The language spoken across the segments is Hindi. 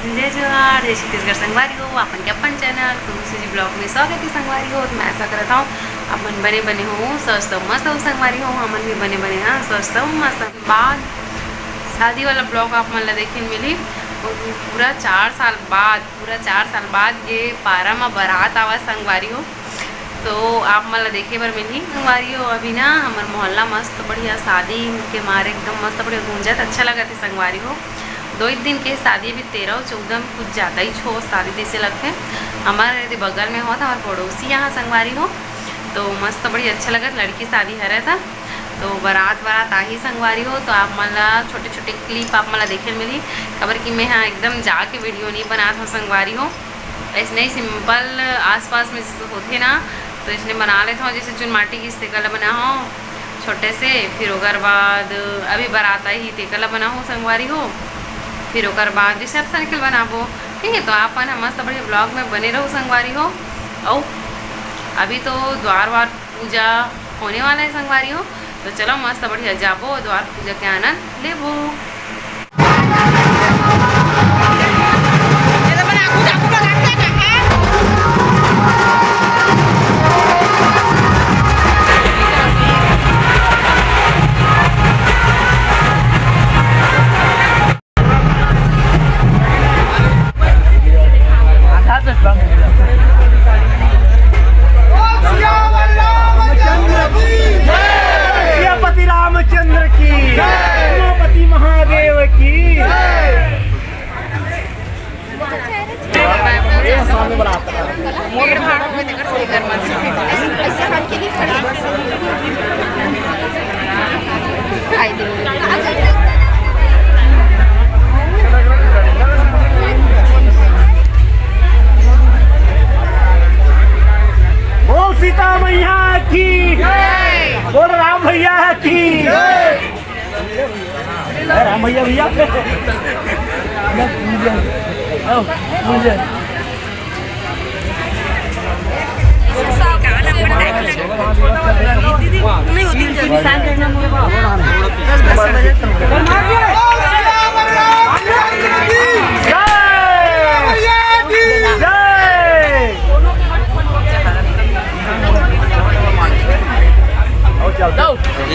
जय जोहार, जय छत्तीसगढ़ संगवारी हो। अपन के अपन चैनल तुमसे जी ब्लॉग में स्वागत है संगवारी हो। तो मैं ऐसा करता हूँ अपन बने बने हो स्वस्थ मस्त हो संगवारी हो। हमन भी बने बने हाँ स्वस्थ मस्त। बाद शादी वाला ब्लॉग आप मन ला देखे मिली और पूरा 4 साल बाद ये पारा में बारात आवा संगवारी हो। तो आप मन ला देखे बर मिली संगवारी हो। अभी ना हमार मोहल्ला मस्त बढ़िया शादी के मारे एकदम मस्त बढ़िया गूंजत अच्छा लगा थे संगवारी हो। 2 दिन के शादी भी 13-14 में कुछ ज़्यादा ही छो शादी जैसे लगते हमारे बगल में हो था हमारे पड़ोसी यहाँ संगवारी हो। तो मस्त बड़ी अच्छा लगा लड़की शादी है रहा था। तो बारात आ ही संगवारी हो। तो आप मन ला छोटे छोटे क्लिप आप मन ला देखे मिली खबर कि मैं हाँ एकदम जाके वीडियो नहीं बनाता हूँ संगवारी हो। ऐसे ही सिंपल आसपास में होते ना तो इसने बना लेता हूँ जैसे चुनमाटी की स्टेकला बना हो छोटे से। फिर ओकर बाद अभी बारात ही टेकला बना हो संगवारी हो। फिर ओकर बाद रिसेप्शन के बनाबो ठीक है। तो आप मस्त बढ़िया ब्लॉग में बने रहो संगवारी हो। और अभी तो द्वार वार पूजा होने वाला है संगवारी हो। तो चलो मस्त बढ़िया जाबो द्वार पूजा के आनंद लेबो। बोल सीता मैया की, बोल राम भैया की, राम भैया भैया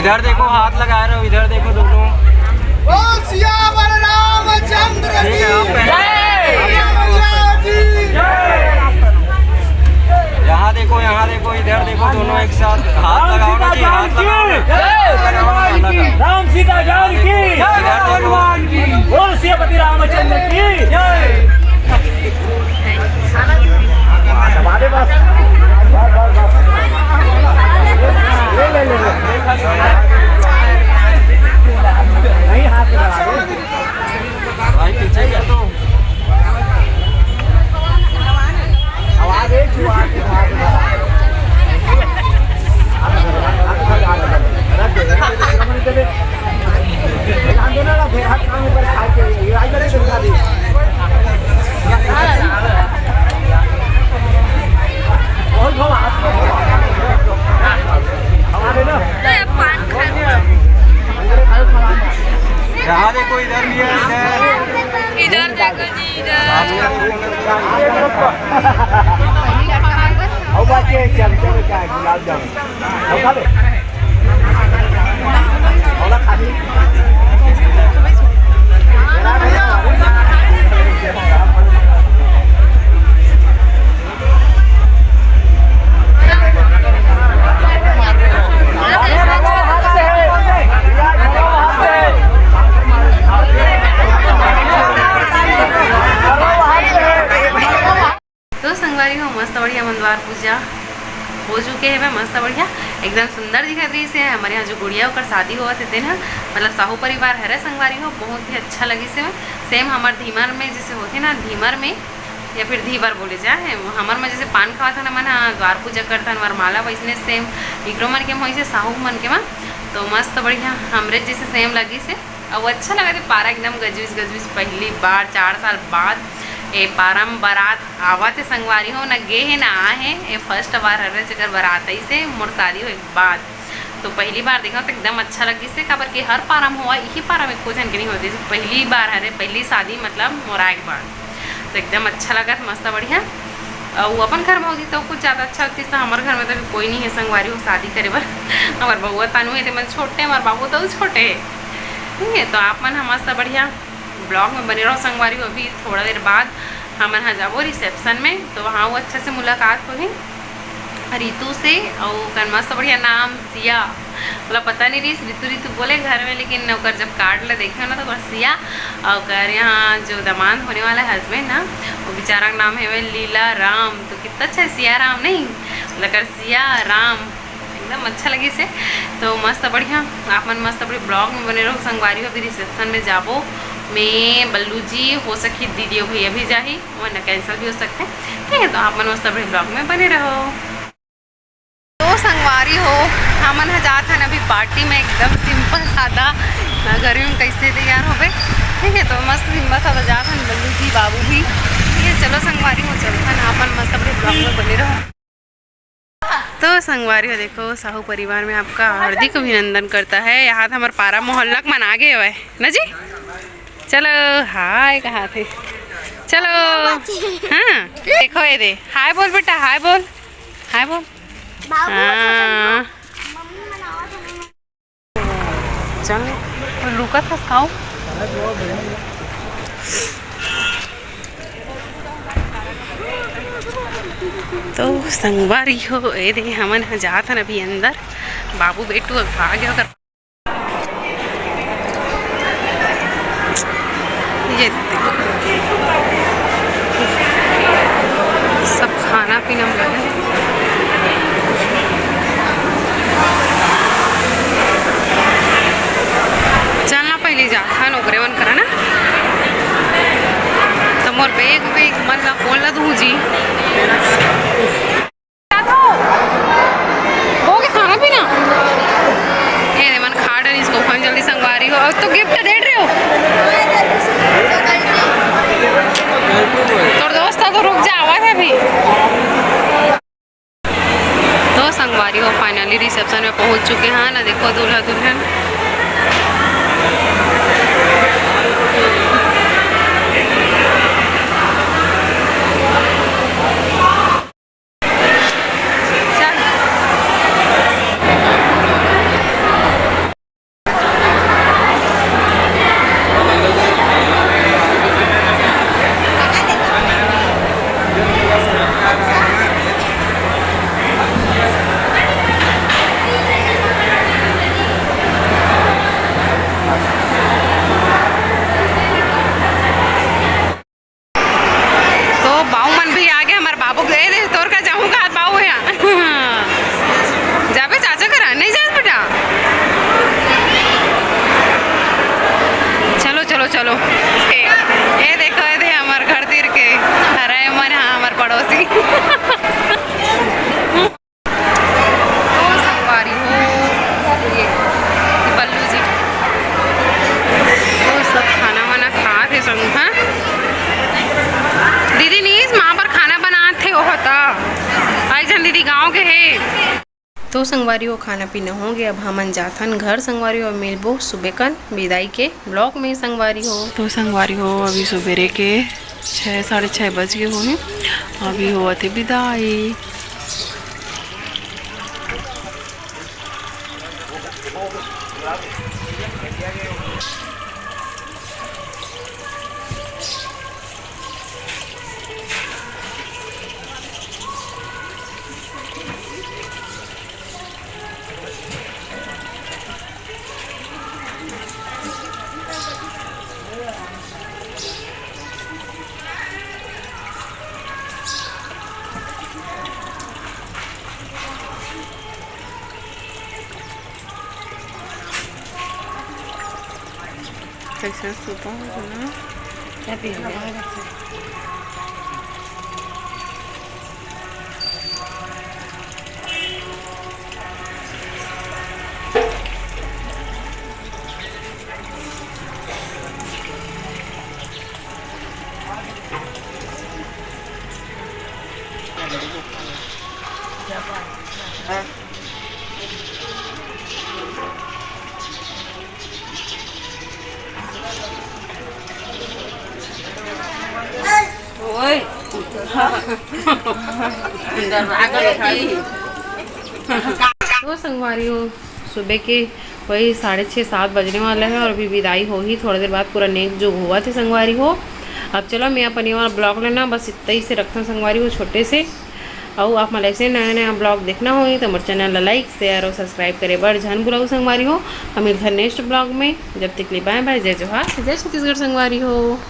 इधर देखो हाथ लगा रहे हो, इधर देखो दोनों। यहाँ देखो इधर देखो दोनों एक साथ हाथ लगाओ ना जी, हाथ लगाओ। राम सीता जान की, हनुमान की, बोल श्रीपति रामचंद्र की जय। नहीं हाथ भाई पीछे क्या तो आवाज है यहाँ देखो इधर भी है, इधर देखो जी इधर। अब बच्चे चल क्या गुलाब जामुन खा ले और खा ली। मस्त बढ़िया मंदवार पूजा हो चुके हैं। मैं मस्त बढ़िया एकदम सुंदर दिखा रही से हमारे यहाँ जो गुड़िया होकर शादी हुआ थे ना मतलब साहू परिवार है संगवारी हो। बहुत ही अच्छा लगी से सेम हमारे धीमर में जैसे होते ना धीमर में या फिर धीवर बोले जाए हमार में जैसे पान खावा था ना मन द्वार पूजा करता हमार माला वैसने सेम इकरो मन के वैसे साहू मन के माँ। तो मस्त बढ़िया हमरे जैसे सेम लगी से और अच्छा लगा थे। पारा एकदम गजविस पहली बार 4 साल बाद ए पारम बारात आवत है संगवारी हो। न गे है ना आ है ये फर्स्ट बार हर जगह बारात ही से मोर शादी हो एक बाद। तो पहली बार देखा तो एकदम अच्छा लगी से खबर कि हर पारा में हुआ यही पारा में कुछ नहीं होती। पहली बार हरे पहली शादी मतलब मोरा एक बार तो एकदम अच्छा लगा, मस्त बढ़िया। और वो अपन घर में होती तो कुछ ज़्यादा अच्छा होती था। हमारे घर में तो कोई नहीं है संगवारी हो शादी करे बर। हमारे बउआ तानू है मन छोटे, हमारे बाबू तो छोटे है, ठीक है। तो आप मन हम मस्त बढ़िया ब्लॉग में बने रहो संगवारी हो। अभी थोड़ा देर बाद हम यहाँ जाबो रिसेप्शन में, तो वहाँ वो अच्छे से मुलाकात होगी रितु से। और कर मस्त बढ़िया नाम सिया, मतलब पता नहीं रही रितु रितु बोले घर में, लेकिन ओकर जब कार्ड ला देखे ना तो सिया। और यहाँ जो दामाद होने वाला है हस्बैंड ना, वो बेचारा का नाम है लीला राम। तो कितना अच्छा है, सिया राम नहीं मतलब सिया राम, एकदम अच्छा लगी से। तो मस्त बढ़िया आप मन मस्त बढ़िया ब्लॉग में बने रहो संगवारी। अभी रिसेप्शन में जाबो मैं, बल्लू जी, हो सकी दीदी भैया भी जाही, वरना कैंसिल भी हो सकते हैं, ठीक है। तो आप मन मस्त बढ़िया ब्लॉग में बने रहो। तो संगवारी हो हमन जात हन अभी पार्टी में, एकदम सिंपल सादा, गर्मी में कैसे तैयार हो गए, ठीक है। तो मस्त सिंपल सादा जात हन, बल्लू जी बाबू भी, ठीक है। चलो संगवारी हो चलते हैं, आपन मस्त अपने ब्लॉग में बने रहो। तो संगवारी हो देखो साहू परिवार में आपका हार्दिक अभिनंदन करता है। यहाँ हमारे पारा मोहल्ला मन आ गए हुए ना जी। चलो हाय कहाँ थे, चलो हाँ देखो ये दे, हाय बोल बेटा, हाय बोल, हाय बोल। हाँ चल लुका था खाओ। तो संगवारी हो ए दे हमन जात हन अभी अंदर, बाबू बेटू आ गया कर। ये देखो सब खाना पीना में लगे। चलना पहले जा खान ओकरे मन करा ना, तो मोर बेग बेग मन ला खोल ला दू जी। हो गया खाना पीना, ये मन खा डन इसको खान जल्दी संगवारी हो। और तो गिफ्ट दे रहे हो तो दोस्त तो रुक जा, आवा था अभी। तो संगवारी हो फाइनली रिसेप्शन में पहुंच चुके हैं ना, देखो दूल्हा दुल्हन। चलो ये देखो ये दे हमारे घर तीर के हरा मन, हाँ हमारे पड़ोसी। तो संगवारी हो ये बल्लू जी तो सब खाना वाना खा थे संग। हाँ दीदी नीस माँ पर खाना बनाते हो होता आई जन दीदी गाँव के है। तो संगवारी हो खाना पीना हो गया, अब हमन जाथन घर संगवारी हो, मिलबो सुबह कन विदाई के ब्लॉक में संगवारी हो। तो संगवारी हो अभी सुबेरे के 6 साढ़े 6 बज गए हो, अभी हुआ थे विदाई। कैसा सुबह हो ना क्या पी तो संगवारी हो सुबह के वही 6:30-7 बजने वाला है और अभी विदाई हो ही थोड़ी देर बाद पूरा नेक जो हुआ थे संगवारी हो। अब चलो मैं अपनी वाला ब्लॉग लेना बस इतना ही से रखता हूँ संगवारी हो छोटे से। और आप मतलब ऐसे नया नया ब्लॉग देखना होगी तो हमारे चैनल लाइक शेयर और सब्सक्राइब करे बड़ झन बुलाऊ संगवारी हो। हम मिलते हैं नेक्स्ट ब्लॉग में। जब तक लिए बाय बाय, जय जोहार, जय छत्तीसगढ़ संगवारी हो।